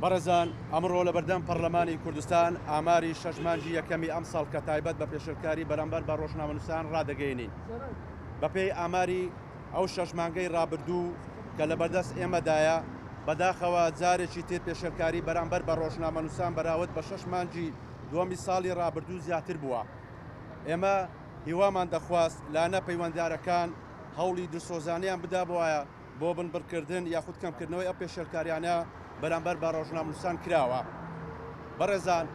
بەڕێزان ئەمڕۆ لە بەردەم پەرلەمانی کوردستان ئاماری 6 مانگی یەکەمی ئەم ساڵ کە تایبەت بە پێشەرکاری بەرامبەر بە ڕۆژنامەنووسان ڕادەگەیەنین. بەپێی ئاماری ئەو 6 مانگەی ڕابردوو کە لە بەردەست ئێمەدایە بەداخەوە جارێکی تر پێشەرکاری بەرامبەر بە ڕۆژنامەنووسان بەراورد بە 6 مانگی دووەمی ساڵی ڕابردوو زیاتر بووە. ئێمە هیوامان دەخواست لانە پەیوەنددارەکان هەوڵی دسۆزانیان بدا بووایە بۆ بنبڕکردن یاخود کەمکردنەوەی ئەو پێشەرکاریانە بەرامبەر بە ڕۆژنامەنووسان کراوە. بەڕێزان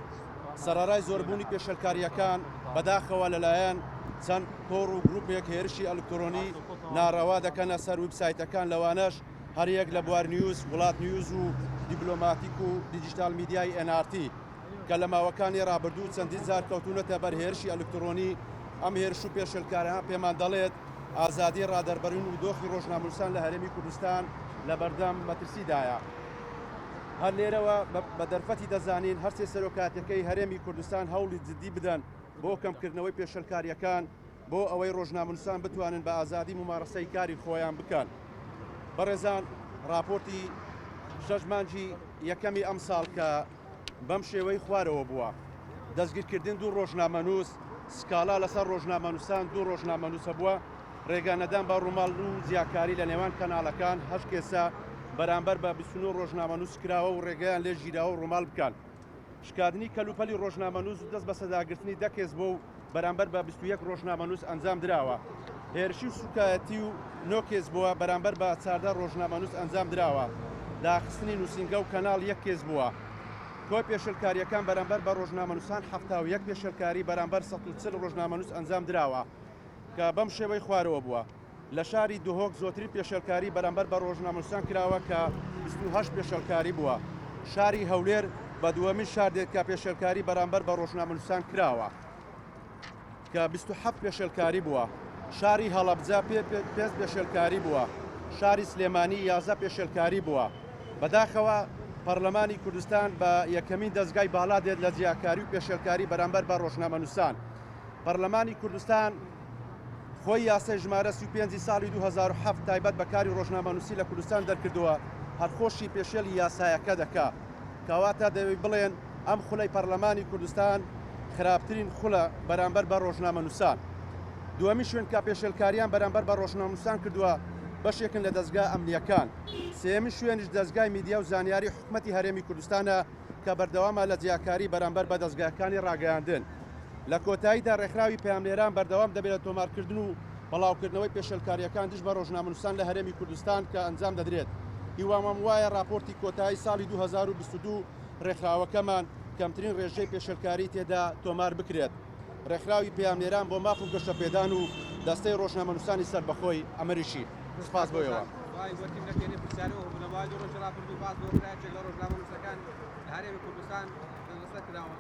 سەرەڕای زۆربوونی پێشەرکاریەکان بەداخەوە لەلایەن چەند تۆڕ و گروپێک هێرشی ئەلکترۆنی ناڕەوا دەکەنە سەر وبسایتەکان، لەوانەش هەریەک لە بوار نیوز، وڵات نیوز و دیبلۆماتیک و دیجیتال میدیای NRT کە لە ماوەکانی ڕابردوو چەندین جار کەوتونەتە بەر هێرشی ئەلکترۆنی. ئەم هێرش و پێشەرکاریان پێمان دەڵێت ئازادی ڕادەربەرین و دۆخی ڕۆژنامەنووسان لە هەرێمی کوردستان لە بەردەم مەترسیدایە. هەر لێرەوە بە دەرفەتی دەزانین هەرچێ سەرۆکاتەکەی هەرێمی کوردستان هەوڵی جدی بدەن بۆ کەمکردنەوەی پێشەرکاریەکان بۆ ئەوەی ڕۆژنامەنووسان بتوانن بە ئازادی ممارەسەی کاری خۆیان بکەن. بەڕێزان راپۆرتی 6 مانگی یەکەمی ئەم ساڵ کە بەم شێوەی خوارەوە بووە، دەستگیرکردن دوو ڕۆژنامەنووس، سکالا لەسەر ڕۆژنامەنووسان دوو ڕۆژنامەنووسە بووە، ڕێگانەدان بە ڕووماڵ و زیاکاری لە نێوان کەناڵەکان 8 کێسە بەرامبەر بە 29 ڕۆژنامەنووس کراوە و ڕێگەیان لێ ژیراوە و ڕووماڵ بکەن. شکاردنی کەلوپەلی ڕۆژنامەنووس و دەست بە سەداگرتنی 10 کێس بۆ و بەرامبەر بە 21 ڕۆژنامەنووس ئەنجام درراوە. هێرشی و سوکایەتی و 9 کێس بووە بەرامبەر بە 14 ڕۆژنامەنووس ئەنجام درراوە. داخستنی نووسینگە و کەناڵ 1 کێس بووە. کۆی پێشەرکاریەکان بەرامبەر بە ڕۆژنامەنووسان 71 پێشەرکاری بەرامبەر 140 ڕۆژنامەنووس ئەنجام درراوە کە بەم شێوەی خوارەوە بووە. لە شاری دهۆک زۆتری پێشەرکاری بەرامبەر بە ڕۆژنامەنووسان کراوە کە 28 پێشەرکاری بووە. شاری هەولێر بە دووەمین شار دێت کە پێشەرکاری بەرامبەر بە ڕۆژنامەنووسان کراوە کە 27 پێشەرکاری بووە. شاری هەڵەبجە 5 پێشەرکاری بووە. شاری سلێمانی 11 پێشەرکاری بووە. بەداخەوە پەرلەمانی کوردستان بە یەکەمین دەستگای باڵا دێت لە جیاکاری و پێشەرکاری بەرامبەر بە ڕۆژنامەنووسان. پەرلەمانی کوردستان خۆی یاسای ژمارە 35 ساڵی 2007 تایبەت بەکاری ڕۆژنامەنووسی لە کوردستان دەرکردووە، هەرخۆشی پێشێلی یاسایەکە دەکا. کەواتە دەوێت بڵێن ئەم خولەی پەرلەمانی کوردستان خراپترین خولە بەرامبەر بە ڕۆژنامەنووسان. دووەمی شوێن کە پێشێلکاریان بەرامبەر بە ڕۆژنامەنووسان کردووە بەشێکن لە دەستگا ئەمنیەکان. سێمی شوێنش دەستگای میدیا و زانیاری حکوومەتی هەرێمی کوردستانە کە بەردەوامە لە جیاکاری بەرامبەر بە دەستگاکانی ڕاگەیاندن. لە کۆتاییدا ڕێکخراوی پەیامنێران بەردەوام دەبێت تۆمارکردن و بەڵاوکردنەوەی پێشەلکاریەکان دژ بە ڕۆژنامەنووسان لە هەرێمی کوردستان کە ئەنجام دەدرێت. هیوامەم وایە راپۆرتی کۆتایی ساڵی 2022 ڕێکخراوەکەمان کەمترین ڕێژەی پێشەلکاری تێدا تۆمار بکرێت. ڕێکخراوی پەیامنێران بۆ ماف و گەشتەپێدان و دەستەی ڕۆژنامەنووسانی سەربەخۆی ئەمریشی. سپاس بۆیەوە. هەرێمی کوردستان لەسەر کراوە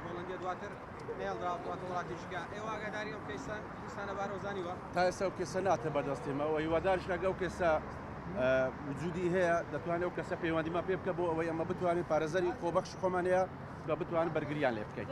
هۆڵندیا دواتر نێڵدراوەتە وڵاتیشکە ئێوە ئاگاداری ئەم کەسانە بارۆزانیوە تا ئێستا و کێسە ناتە بەردەستێمەوە هیوادارش لەگەڵ کێسە وجودی هەیە دەتوانێت ئەو کەسە پەیوەندیمان پێ بکە بۆ ئەوەی ئەمە بتوانین پارێزەری خۆبەخش خۆمان هەیە بە بتوانین بەرگریان لێ بکەین.